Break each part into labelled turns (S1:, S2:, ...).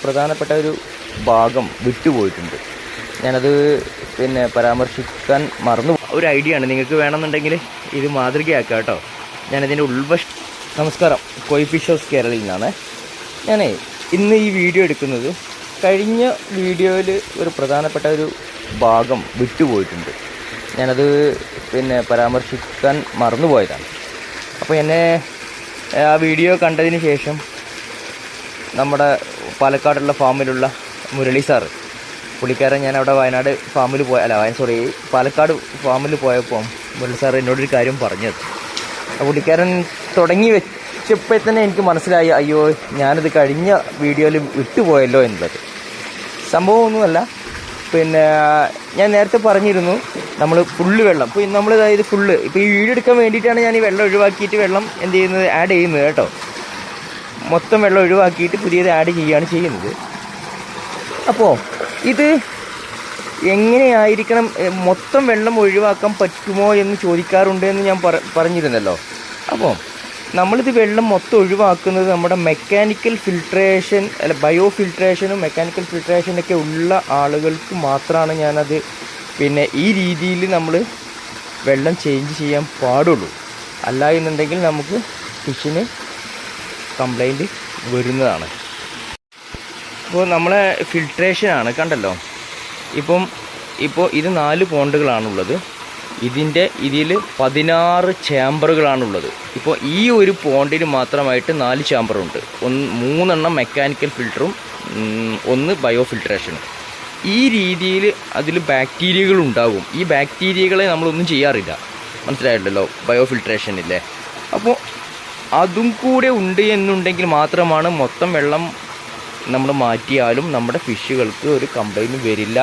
S1: പ്രധാനപ്പെട്ട ഒരു ഭാഗം വിട്ടുപോയിട്ടുണ്ട്. ഞാനത് പരാമർശിക്കാൻ മറന്നു. ഒരു ഐഡിയ ആണ്, നിങ്ങൾക്ക് വേണമെന്നുണ്ടെങ്കിൽ ഇത് മാതൃകയാക്കാം കേട്ടോ. ഞാനതിൻ്റെ നമസ്കാരം, കോയിഫിഷോസ് കേരളയിൽ നിന്നാണ്. ഞാനേ ഇന്ന് ഈ വീഡിയോ എടുക്കുന്നത് കഴിഞ്ഞ വീഡിയോയിൽ ഒരു പ്രധാനപ്പെട്ട ഒരു ഭാഗം വിട്ടുപോയിട്ടുണ്ട്. ഞാനത് പരാമർശിക്കാൻ മറന്നുപോയതാണ്. അപ്പോൾ എന്നെ ആ വീഡിയോ കണ്ടതിന് ശേഷം നമ്മുടെ പാലക്കാടുള്ള ഫാമിലുള്ള മുരളി സാറ്, പുള്ളിക്കാരൻ ഞാൻ അവിടെ വയനാട് ഫാമിൽ പാലക്കാട് ഫാമിൽ പോയപ്പോൾ മുരളി സാർ എന്നോടൊരു കാര്യം പറഞ്ഞത്. പുള്ളിക്കാരൻ തുടങ്ങി വെച്ചപ്പോൾ തന്നെ എനിക്ക് മനസ്സിലായി, അയ്യോ ഞാനിത് കഴിഞ്ഞ വീഡിയോയിൽ വിട്ടുപോയല്ലോ എന്നുള്ളത്. സംഭവമൊന്നുമല്ല, ഞാൻ നേരത്തെ പറഞ്ഞിരുന്നു നമ്മൾ ഫുള്ള് വെള്ളം ഇപ്പോൾ നമ്മൾ ഇപ്പോൾ ഈ വീഡിയോ എടുക്കാൻ വേണ്ടിയിട്ടാണ് ഞാൻ ഈ വെള്ളം ഒഴിവാക്കിയിട്ട് വെള്ളം ആഡ് ചെയ്യുന്നത് കേട്ടോ. മൊത്തം വെള്ളം ഒഴിവാക്കിയിട്ട് പുതിയത് ആഡ് ചെയ്യുന്നത്. അപ്പോൾ ഇത് എങ്ങനെയായിരിക്കണം, മൊത്തം വെള്ളം ഒഴിവാക്കാൻ പറ്റുമോ എന്ന് ചോദിക്കാറുണ്ട് എന്ന് ഞാൻ പറഞ്ഞിരുന്നല്ലോ. അപ്പോൾ നമ്മളിത് വെള്ളം മൊത്തം ഒഴിവാക്കുന്നത് നമ്മുടെ മെക്കാനിക്കൽ ഫിൽട്രേഷൻ ബയോ ഫിൽട്രേഷനും മെക്കാനിക്കൽ ഫിൽട്രേഷനൊക്കെ ഉള്ള ആളുകൾക്ക് മാത്രമാണ് ഞാനത് ഈ രീതിയിൽ നമ്മൾ വെള്ളം ചേഞ്ച് ചെയ്യാൻ പാടുള്ളൂ. അല്ല എന്നുണ്ടെങ്കിൽ നമുക്ക് ഫിഷിന് കംപ്ലൈൻറ്റ് വരുന്നതാണ്. അപ്പോൾ നമ്മളെ ഫിൽട്രേഷനാണ് കണ്ടല്ലോ. ഇപ്പോൾ ഇത് 4 പോണ്ടുകളാണുള്ളത്. ഇതിൽ 16 ചാമ്പറുകളാണുള്ളത്. ഇപ്പോൾ ഈ ഒരു പോണ്ടിന് മാത്രമായിട്ട് 4 ചാമ്പറുണ്ട്. 3 മെക്കാനിക്കൽ ഫിൽറ്ററും 1 ബയോ ഫിൽട്രേഷനും. ഈ രീതിയിൽ അതിൽ ബാക്ടീരിയകൾ ഉണ്ടാകും. ഈ ബാക്ടീരിയകളെ നമ്മളൊന്നും ചെയ്യാറില്ല, മനസ്സിലായിട്ടല്ലോ, ബയോ ഫിൽട്രേഷനില്ലേ. അപ്പോൾ അതും കൂടെ ഉണ്ട് എന്നുണ്ടെങ്കിൽ മാത്രമാണ് മൊത്തം വെള്ളം നമ്മൾ മാറ്റിയാലും നമ്മുടെ ഫിഷുകൾക്ക് ഒരു കംപ്ലൈൻറ്റ് വരില്ല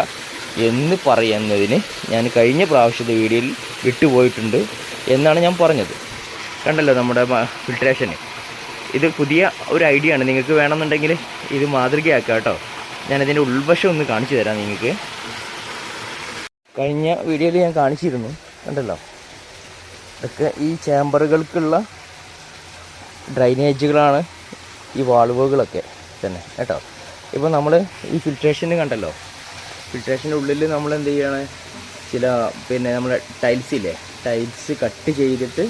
S1: എന്ന് പറയുന്നതിന് ഞാൻ കഴിഞ്ഞ പ്രാവശ്യത്തെ വീഡിയോയിൽ വിട്ടുപോയിട്ടുണ്ട് എന്നാണ് ഞാൻ പറഞ്ഞത്. കണ്ടല്ലോ നമ്മുടെ ഫിൽട്രേഷന്. ഇത് പുതിയ ഒരു ഐഡിയ ആണ്, നിങ്ങൾക്ക് വേണമെന്നുണ്ടെങ്കിൽ ഇത് മാതൃകയാക്കാം കേട്ടോ. ഞാനതിൻ്റെ ഉൾവശം ഒന്ന് കാണിച്ചു തരാം നിങ്ങൾക്ക്. കഴിഞ്ഞ വീഡിയോയിൽ ഞാൻ കാണിച്ചിരുന്നു, കണ്ടല്ലോ. ഇതൊക്കെ ഈ ചാമ്പറുകൾക്കുള്ള ഡ്രൈനേജുകളാണ്, ഈ വാൾവുകളൊക്കെ തന്നെ കേട്ടോ. ഇപ്പോൾ നമ്മൾ ഈ ഫിൽട്രേഷന് കണ്ടല്ലോ, ഫിൽട്രേഷൻ്റെ ഉള്ളിൽ നമ്മൾ എന്ത് ചെയ്യാണ്, ചില നമ്മുടെ ടൈൽസ് കട്ട് ചെയ്തിട്ട്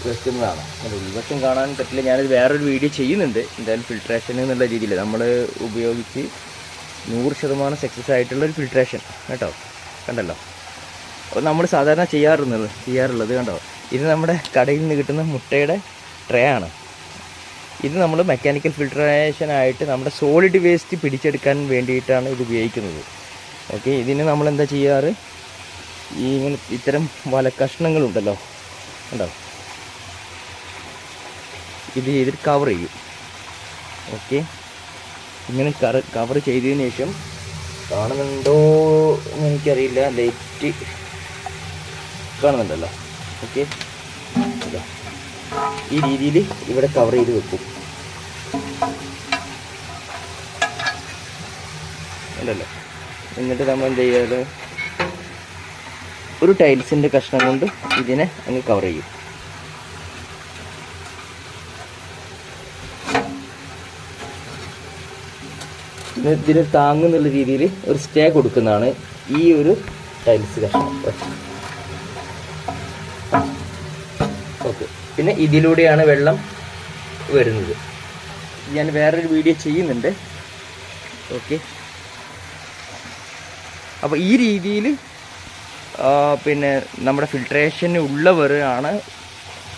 S1: വെക്കുന്നതാണ്. അത് ഉൾവശം കാണാൻ പറ്റില്ല, ഞാനത് വേറൊരു വീഡിയോ ചെയ്യുന്നുണ്ട്. എന്തായാലും ഫിൽട്രേഷൻ എന്നുള്ള രീതിയിൽ നമ്മൾ ഉപയോഗിച്ച് 100% സക്സസ് ആയിട്ടുള്ളൊരു ഫിൽട്രേഷൻ കേട്ടോ. കണ്ടല്ലോ, നമ്മൾ സാധാരണ ചെയ്യാറുള്ളത് കണ്ടോ. ഇത് നമ്മുടെ കടയിൽ നിന്ന് കിട്ടുന്ന മുട്ടയുടെ ട്രേ ആണ്. ഇത് നമ്മൾ മെക്കാനിക്കൽ ഫിൽട്രേഷനായിട്ട് നമ്മുടെ സോളിഡ് വേസ്റ്റ് പിടിച്ചെടുക്കാൻ വേണ്ടിയിട്ടാണ് ഇത് ഉപയോഗിക്കുന്നത്. ഓക്കെ, ഇതിന് നമ്മൾ എന്താ ചെയ്യാറ്, ഇത്തരം വലക്കഷ്ണങ്ങളുണ്ടല്ലോ കണ്ടോ, ഇത് ചെയ്തിട്ട് കവർ ചെയ്യും. ഓക്കെ, ഇങ്ങനെ കവർ ചെയ്തതിന് ശേഷം, കാണുന്നുണ്ടോ എന്ന് എനിക്കറിയില്ല, ലൈറ്റ് കാണുന്നുണ്ടല്ലോ. ഓക്കെ, ഈ രീതിയിൽ ഇവിടെ കവർ ചെയ്ത് വെക്കും അല്ലല്ലോ. എന്നിട്ട് നമ്മൾ എന്ത് ചെയ്യാറ്, ഒരു ടൈൽസിൻ്റെ കഷ്ണം കൊണ്ട് ഇതിനെ അങ്ങ് കവർ ചെയ്യും. ഇതിന് താങ്ങുന്നുള്ള രീതിയിൽ ഒരു സ്റ്റേ കൊടുക്കുന്നതാണ് ഈ ഒരു ടൈൽസ് കഷ്ണം. ഓക്കെ, പിന്നെ ഇതിലൂടെയാണ് വെള്ളം വരുന്നത്. ഞാൻ വേറൊരു വീഡിയോ ചെയ്യുന്നുണ്ട്. ഓക്കെ, അപ്പോൾ ഈ രീതിയിൽ നമ്മുടെ ഫിൽട്രേഷന് ഉള്ളവരാണ്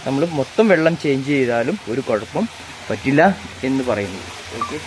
S1: നമ്മൾ മൊത്തം വെള്ളം ചേഞ്ച് ചെയ്താലും ഒരു കുഴപ്പം പറ്റില്ല എന്ന് പറയുന്നത്. ഓക്കെ.